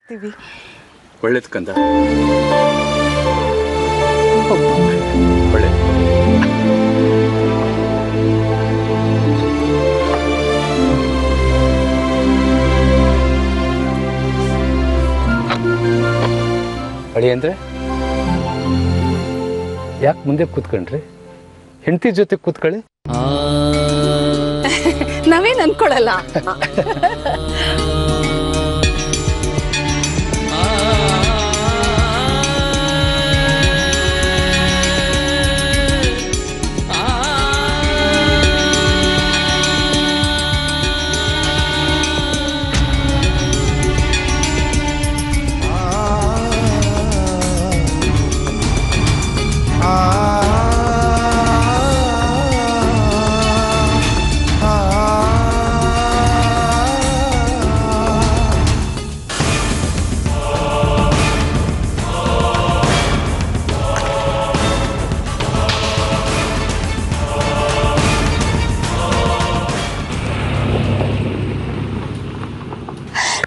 ಬರ್ತೀವಿ. ಒಳ್ಳೇದು ಕಂದ, ಒಳ್ಳೇದು. ಅಳಿ ಅಂದ್ರೆ ಯಾಕೆ ಮುಂದೆ ಕೂತ್ಕೊಂಡ್ರಿ? ಹೆಂಡತಿ ಜೊತೆ ಕೂತ್ಕೊಳ್ಳಿ. ನಾವೇನ್ ಅನ್ಕೊಳಲ್ಲ.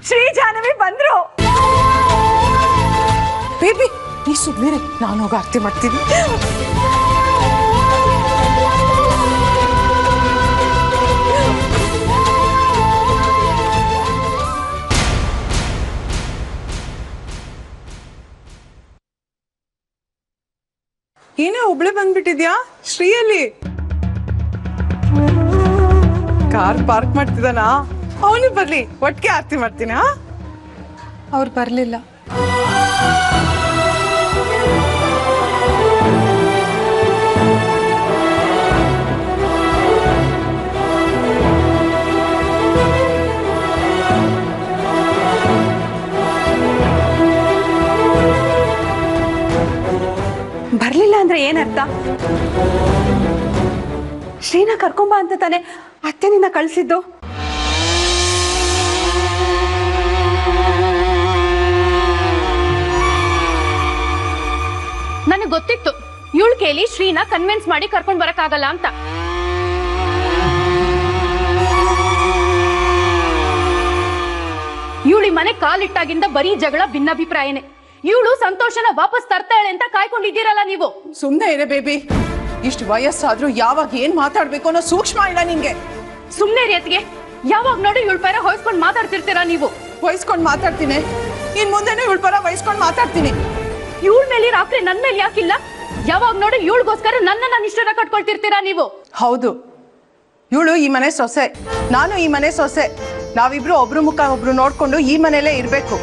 ಶ್ರೀ ಜಾಹ್ನವಿ ಬಂದ್ರು. ಬೇಬಿ ನೀ ಸುಮ್ಮನೆ, ನಾನು ಹೋಗಿ ಆರತಿ ಮಾಡ್ತೀನಿ. ಏನೇ ಒಬ್ಳೆ ಬಂದ್ಬಿಟ್ಟಿದ್ಯಾ? ಶ್ರೀಯಲ್ಲಿ ಕಾರ್ ಪಾರ್ಕ್ ಮಾಡ್ತಿದ್ದಾನಾ? ಅವನು ಬರ್ಲಿ, ಒಟ್ಟಿಗೆ ಆರತಿ ಮಾಡ್ತೀನ. ಅವ್ರು ಬರ್ಲಿಲ್ಲ. ಬರ್ಲಿಲ್ಲ ಅಂದ್ರೆ ಏನರ್ಥ? ಶ್ರೀನ ಕರ್ಕೊಂಬ ಅಂತ ತಾನೆ ಅತ್ತೆ ನಿನ್ನ ಕಳ್ಸಿದ್ದು. ನನಗೆ ಗೊತ್ತಿತ್ತು ಇವಳು ಕೇಳಿ ಶ್ರೀನ ಕನ್ವಿನ್ಸ್ ಮಾಡಿ ಕರ್ಕೊಂಡ್ ಬರಕ್ಕಾಗಲ್ಲ ಅಂತ. ಇವಳು ಈ ಮನೆ ಕಾಲಿಟ್ಟಾಗಿಂದ ಬರೀ ಜಗಳ, ಭಿನ್ನಾಭಿಪ್ರಾಯನೇ. ಇವಳು ಸಂತೋಷನ ವಾಪಸ್ ತರ್ತಾಳೆ ಅಂತ ಕಾಯ್ಕೊಂಡಿದ್ದೀರಲ್ಲ ನೀವು. ಸುಮ್ನೆ ಇರೆ ಬೇಬಿ, ಇಷ್ಟು ವಯಸ್ಸಾದ್ರೂ ಯಾವಾಗ ಏನ್ ಮಾತಾಡ್ಬೇಕು ಅನ್ನೋ ಸೂಕ್ಷ್ಮ ಇಲ್ಲ ನಿಂಗೆ. ಸುಮ್ನೆ ರೀತಿಗೆ ಯಾವಾಗ ನೋಡಿ ಇವಳ ಪರ ಹೊಯ್ಸ್ಕೊಂಡ್ ಮಾತಾಡ್ತಿರ್ತೀರಾ ನೀವು. ವಹಿಸ್ಕೊಂಡ್ ಮಾತಾಡ್ತೀನಿ, ಇನ್ ಮುಂದೆನೂ ಇವಳ ಪರ ವಹಿಸ್ಕೊಂಡ್ ಮಾತಾಡ್ತೀನಿ. ಇವಳ ಮೇಲೆ ರಾತ್ರಿ ನನ್ ಮೇಲೆ ಯಾಕಿಲ್ಲ? ಯಾವಾಗ ನೋಡಿ ಇವಳಿಗೋಸ್ಕರ ನನ್ನ ಇಷ್ಟರ ಕಟ್ಕೊಳ್ತಿರ್ತೀರಾ ನೀವು. ಹೌದು, ಇವಳು ಈ ಮನೆ ಸೊಸೆ, ನಾನು ಈ ಮನೆ ಸೊಸೆ. ನಾವಿಬ್ರು ಒಬ್ರು ಮುಖ ಒಬ್ರು ನೋಡ್ಕೊಂಡು ಈ ಮನೆಯಲ್ಲೇ ಇರ್ಬೇಕು.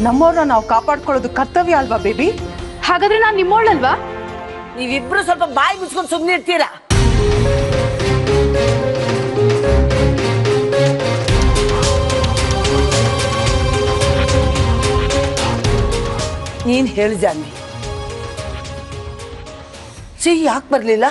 ನಮ್ಮವ್ರನ್ನ ನಾವು ಕಾಪಾಡ್ಕೊಳ್ಳೋದು ಕರ್ತವ್ಯ ಅಲ್ವಾ ಬೇಬಿ? ಹಾಗಾದ್ರೆ ನಾನ್ ನಿಮ್ಮೋಳಲ್ವಾ? ನೀವಿಬ್ರು ಸ್ವಲ್ಪ ಬಾಯಿ ಮುಚ್ಕೊಂಡು ಸುಮ್ಮನೆ ಇರ್ತೀರಾ? ನೀನ್ ಹೇಳಿ ಜಾನ್ವಿ, ಶ್ರೀ ಯಾಕೆ ಬರ್ಲಿಲ್ಲ?